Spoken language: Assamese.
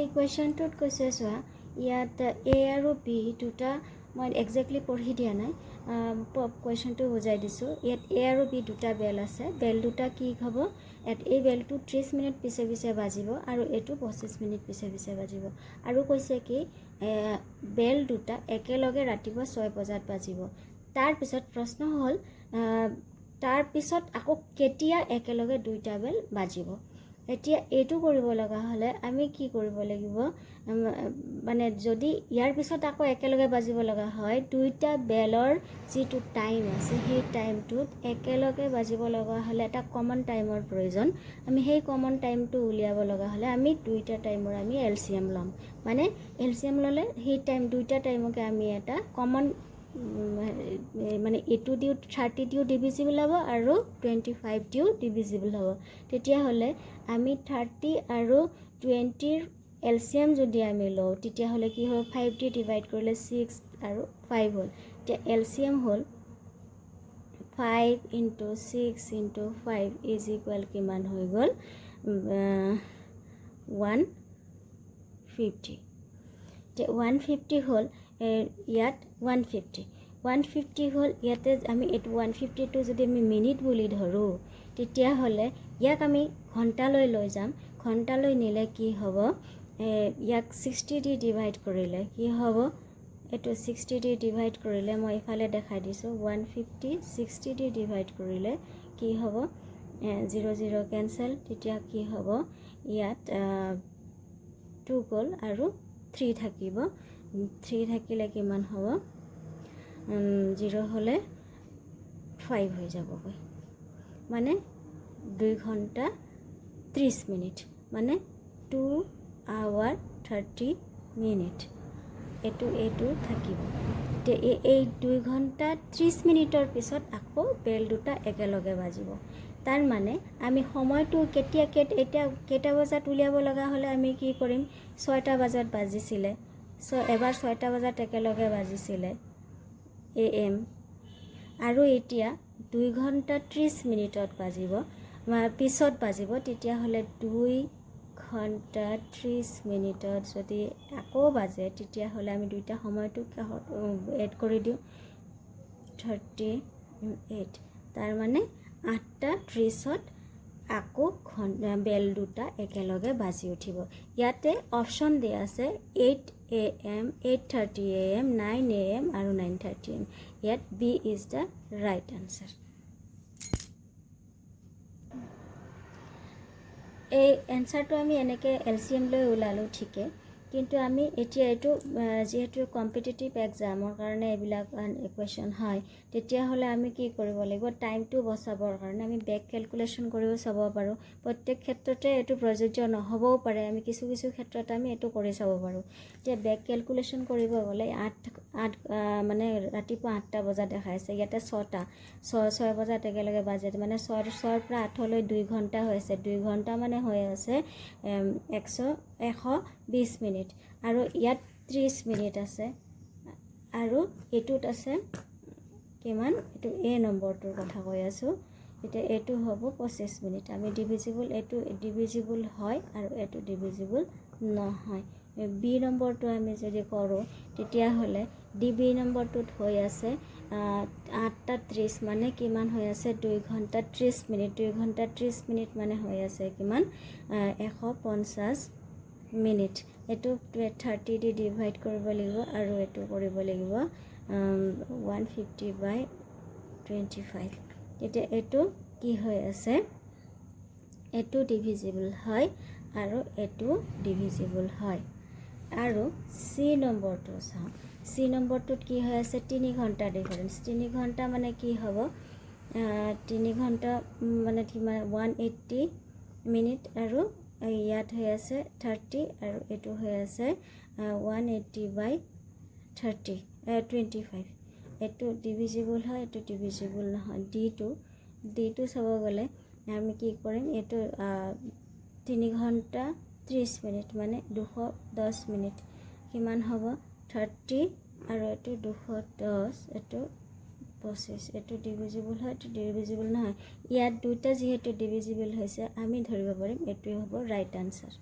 এই কুৱেশ্যনটোত কৈছে চোৱা ইয়াত এ আৰু বি দুটা মই একজেক্টলি পঢ়ি দিয়া নাই কুৱেশ্যনটো বুজাই দিছোঁ ইয়াত এ আৰু বি দুটা বেল আছে বেল দুটা কি হ'ব এই বেলটো 30 মিনিট পিছে পিছে বাজিব আৰু এইটো 25 মিনিট পিছে পিছে বাজিব আৰু কৈছে কি বেল দুটা একেলগে ৰাতিপুৱা 6 বজাত বাজিব তাৰ পিছত প্ৰশ্ন হ'ল তাৰ পিছত আকৌ কেতিয়া একেলগে দুইটা বেল বাজিব এতিয়া এইটো কৰিব লগা হলে আমি কি কৰিব লাগিব মানে যদি ইয়াৰ পিছত আকৌ একেলগে বাজিব লগা হয় দুইটা বেলৰ যেটো টাইম আছে সেই টাইমটোত একেলগে বাজিব লগা হলে এটা কমন টাইমৰ প্ৰয়োজন আমি সেই কমন টাইমটো উলিয়াব লগা হলে আমি দুইটা টাইমৰ আমি এলসিএম লম মানে এলসিএম ললে সেই টাইম দুইটা টাইমকে আমি এটা কমন মানে এটো দিও 30 দিও ডিভিজিবল হ'ব আৰু 25 দিও ডিভিজিবল হ'ব তেতিয়া হলে আমি 30 আৰু 20 ৰ এলসিএম যদি আমি লও তেতিয়া হলে কি হ'ব 5 দি ডিভাইড কৰিলে 6 আৰু 5 হ'ল তে এলসিএম হ'ল 5 * 6 * 5 ইজ ইকুৱেল কিমান হৈ গল 150 তে 150 হ'ল ইয়াত 150 হ'ল ইয়াতে আমি এটো 150 টো যদি আমি মিনিট বুলি ধৰো তেতিয়া হলে ইয়াক আমি ঘন্টালৈ লৈ যাম ঘন্টালৈ নিলে কি হ'ব ইয়াক 60 দি ডিভাইড কৰিলে কি হ'ব এটো 60 দি ডিভাইড কৰিলে মই ইফালে দেখাই দিছো 150 60 দি ডিভাইড কৰিলে কি হ'ব 0 0 কেনসেল তেতিয়া কি হ'ব ইয়াত 2 গল আৰু 3 থাকিব 3 থাকিলে কিমান হ'ব 0 হলে 5 হৈ যাবগৈ মানে 2 ঘন্টা 30 মিনিট মানে 2 আৱাৰ 30 মিনিট এটো থাকিব তে এই 2 ঘন্টা 30 মিনিটৰ পিছত আকৌ বেল দুটা একেলগে বাজিব তাৰ মানে আমি সময়টো এতিয়া কেটা বজাত উলিয়াব লগা হলে আমি কি কৰিম 6টা বজাত বাজিছিলে এবাৰ 6টা বজাত একেলগে বাজিছিলে AM আৰু এতিয়া 2 ঘন্টা 30 মিনিটত বাজিব পিছত বাজিব তেতিয়া হলে 2 ঘন্টা 30 মিনিটত যদি আকৌ বাজে তেতিয়া হলে আমি দুইটা সময়টো এড কৰি দিও 38 তাৰ মানে 8:30ত আকৌ বেল দুটা একেলগে বাজি উঠিব ইয়াতে অপচন দিয়া আছে 8 AM 8:30 AM 9 AM আৰু 9:30 AM ইয়াত B is the right answer এই এনসারটো আমি এনেকে এলসিএম লৈ উলালো ঠিকে কিন্তু আমি এতিয়া এটো যেহেতু কম্পিটিটিভ এক্সামৰ কাৰণে এবিলাক ইকুৱেশন হয় তেতিয়া হলে আমি কি কৰিব লাগিব টাইমটো বচাবৰ কাৰণে আমি বেক ক্যালকুলেশন কৰিও চাব পাৰো প্ৰত্যেক ক্ষেত্ৰতে এটো প্ৰযোজ্য নহবও পাৰে আমি কিছু ক্ষেত্ৰত আমি এটো কৰি চাব পাৰো যে বেক ক্যালকুলেশন কৰিব গলে 8 মানে ৰাতিপুৱা 8টা বজা দেখাইছে ইয়াতে 6 বজাত একেলগে বাজে মানে 6 পৰা 8 লৈ 2 ঘন্টা হৈছে 2 ঘন্টা মানে হৈ আছে 120 মিনিট আৰু ইয়াত 30 মিনিট আছে আৰু এটোত আছে কিমান এটো এ নম্বৰটোৰ কথা কৈ আছো এটা এটো হ'ব 25 মিনিট আমি ডিভিজিবল এটো ডিভিজিবল হয় আৰু এটো ডিভিজিবল নহয় বি নম্বৰটো আমি যদি কৰো তেতিয়া হলে ডিবি নম্বৰটোত হৈ আছে 8:30 মানে কিমান হৈ আছে 2 ঘন্টা 30 মিনিট 2 ঘন্টা 30 মিনিট মানে হৈ আছে কিমান 150 মিনিট এটো 30 দি ডিভাইড কৰিব লাগিব আৰু এটো কৰিব লাগিব 150/25 এতিয়া এটো কি হৈ আছে এটো ডিভিজিবল হয় আৰু এটো ডিভিজিবল হয় আৰু সি নম্বৰটো চাও সি নম্বৰটোত কি হৈ আছে 3 ঘন্টা ডিফাৰেন্স 3 ঘন্টা মানে কি হ'ব 3 ঘন্টা মানে কি মানে 180 মিনিট আৰু ইয়াত হৈ আছে 30 আৰু এটো হৈ আছে 180/30 এটো ডিভিজিবল হয় এটো ডিভিজিবল নহয় d2 চাব গলে আমি কি কৰিম এটো 3 ঘন্টা 30 মিনিট মানে 210 মিনিট কিমান হ'ব 30 আৰু এটো 210 এটো 25 এটো ডিভিজিবল হয় এটো ডিভিজিবল নহয় ইয়াত দুটা যেহেতু ডিভিজিবল হৈছে আমি ধৰিব পাৰিম এটোই হ'ব ৰাইট আনসাৰ